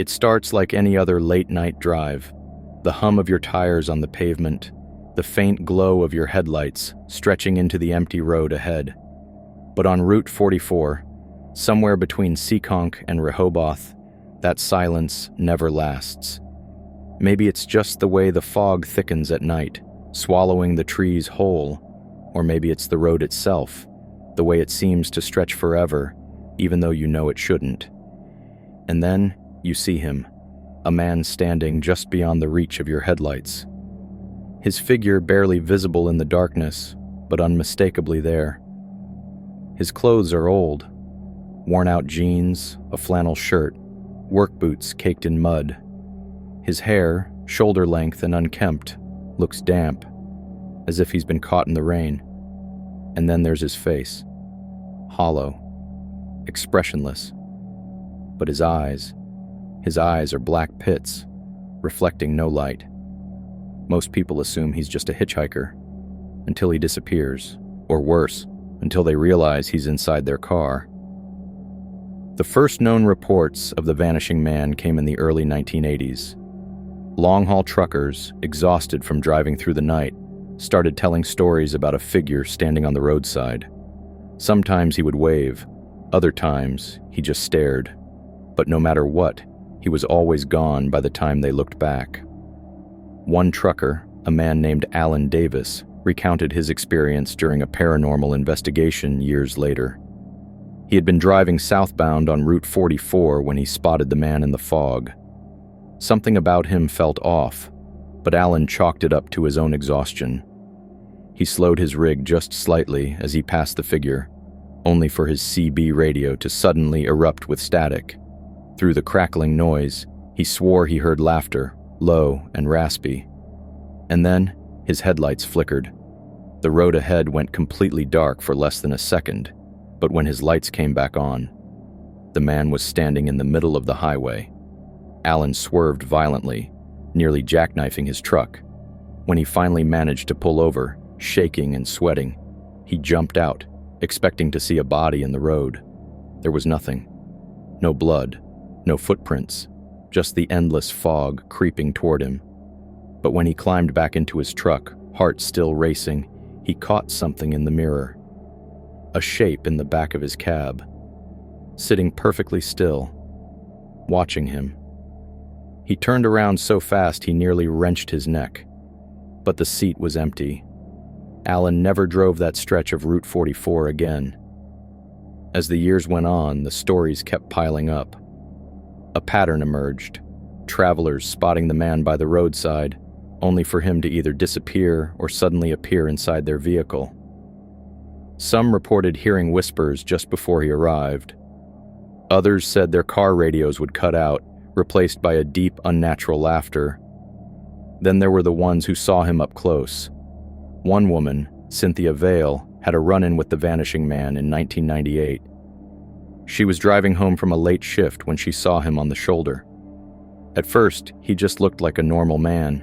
It starts like any other late-night drive. The hum of your tires on the pavement, the faint glow of your headlights stretching into the empty road ahead. But on Route 44, somewhere between Seekonk and Rehoboth, that silence never lasts. Maybe it's just the way the fog thickens at night, swallowing the trees whole, or maybe it's the road itself, the way it seems to stretch forever, even though you know it shouldn't. And then you see him, a man standing just beyond the reach of your headlights. His figure barely visible in the darkness, but unmistakably there. His clothes are old, worn-out jeans, a flannel shirt, work boots caked in mud. His hair, shoulder-length and unkempt, looks damp, as if he's been caught in the rain. And then there's his face, hollow, expressionless. But his eyes are black pits, reflecting no light. Most people assume he's just a hitchhiker, until he disappears, or worse, until they realize he's inside their car. The first known reports of the vanishing man came in the early 1980s. Long-haul truckers, exhausted from driving through the night, started telling stories about a figure standing on the roadside. Sometimes he would wave, other times he just stared. But no matter what, he was always gone by the time they looked back. One trucker, a man named Alan Davis, recounted his experience during a paranormal investigation years later. He had been driving southbound on Route 44 when he spotted the man in the fog. Something about him felt off, but Alan chalked it up to his own exhaustion. He slowed his rig just slightly as he passed the figure, only for his CB radio to suddenly erupt with static. Through the crackling noise, he swore he heard laughter, low and raspy. And then, his headlights flickered. The road ahead went completely dark for less than a second, but when his lights came back on, the man was standing in the middle of the highway. Alan swerved violently, nearly jackknifing his truck. When he finally managed to pull over, shaking and sweating, he jumped out, expecting to see a body in the road. There was nothing. No blood, no footprints, just the endless fog creeping toward him. But when he climbed back into his truck, heart still racing, he caught something in the mirror. A shape in the back of his cab, sitting perfectly still, watching him. He turned around so fast he nearly wrenched his neck. But the seat was empty. Alan never drove that stretch of Route 44 again. As the years went on, the stories kept piling up. A pattern emerged, travelers spotting the man by the roadside, only for him to either disappear or suddenly appear inside their vehicle. Some reported hearing whispers just before he arrived. Others said their car radios would cut out, replaced by a deep, unnatural laughter. Then there were the ones who saw him up close. One woman, Cynthia Vale, had a run-in with the vanishing man in 1998. She was driving home from a late shift when she saw him on the shoulder. At first, he just looked like a normal man,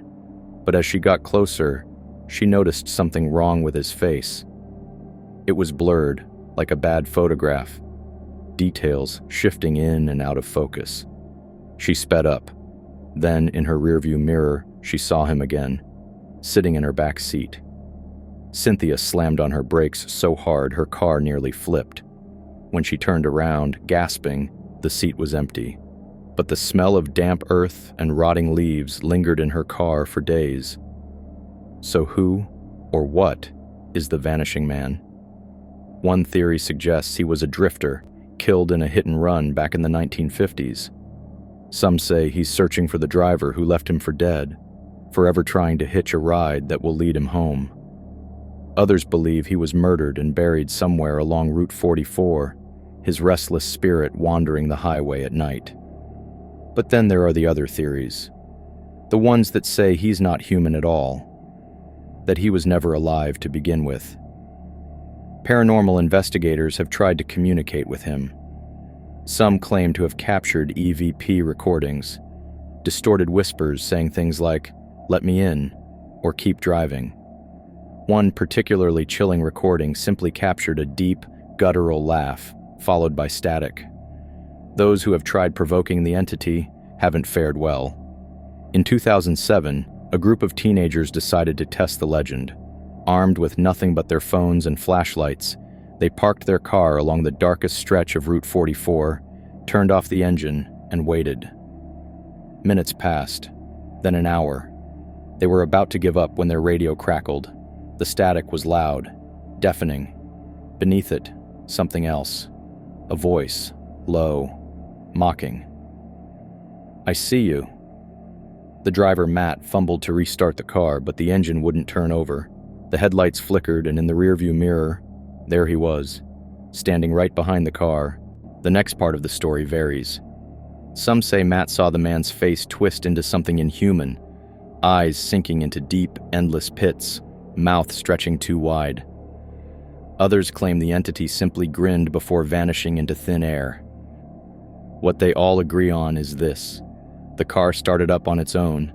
but as she got closer, she noticed something wrong with his face. It was blurred, like a bad photograph, details shifting in and out of focus. She sped up. Then, in her rearview mirror, she saw him again, sitting in her back seat. Cynthia slammed on her brakes so hard her car nearly flipped. When she turned around, gasping, the seat was empty. But the smell of damp earth and rotting leaves lingered in her car for days. So who, or what, is the vanishing man? One theory suggests he was a drifter, killed in a hit-and-run back in the 1950s. Some say he's searching for the driver who left him for dead, forever trying to hitch a ride that will lead him home. Others believe he was murdered and buried somewhere along Route 44, his restless spirit wandering the highway at night. But then there are the other theories, the ones that say he's not human at all, that he was never alive to begin with. Paranormal investigators have tried to communicate with him. Some claim to have captured EVP recordings, distorted whispers saying things like, "Let me in," or "Keep driving." One particularly chilling recording simply captured a deep, guttural laugh, followed by static. Those who have tried provoking the entity haven't fared well. In 2007, a group of teenagers decided to test the legend. Armed with nothing but their phones and flashlights, they parked their car along the darkest stretch of Route 44, turned off the engine, and waited. Minutes passed, then an hour. They were about to give up when their radio crackled. The static was loud, deafening. Beneath it, something else. A voice, low, mocking. "I see you." The driver, Matt, fumbled to restart the car, but the engine wouldn't turn over. The headlights flickered, and in the rearview mirror, there he was, standing right behind the car. The next part of the story varies. Some say Matt saw the man's face twist into something inhuman, eyes sinking into deep, endless pits, mouth stretching too wide. Others claim the entity simply grinned before vanishing into thin air. What they all agree on is this: the car started up on its own,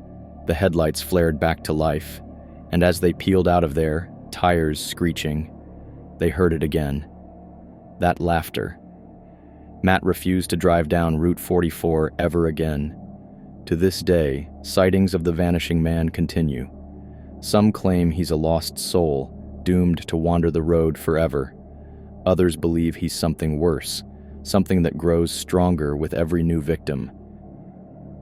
the headlights flared back to life, and as they peeled out of there, tires screeching, they heard it again. That laughter. Matt refused to drive down Route 44 ever again. To this day, sightings of the vanishing man continue. Some claim he's a lost soul, doomed to wander the road forever. Others believe he's something worse, something that grows stronger with every new victim.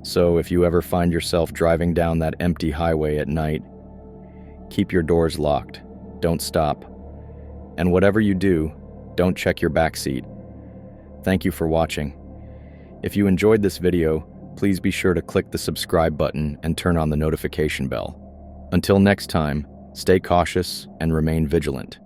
So if you ever find yourself driving down that empty highway at night, keep your doors locked, don't stop. And whatever you do, don't check your backseat. Thank you for watching. If you enjoyed this video, please be sure to click the subscribe button and turn on the notification bell. Until next time, stay cautious and remain vigilant.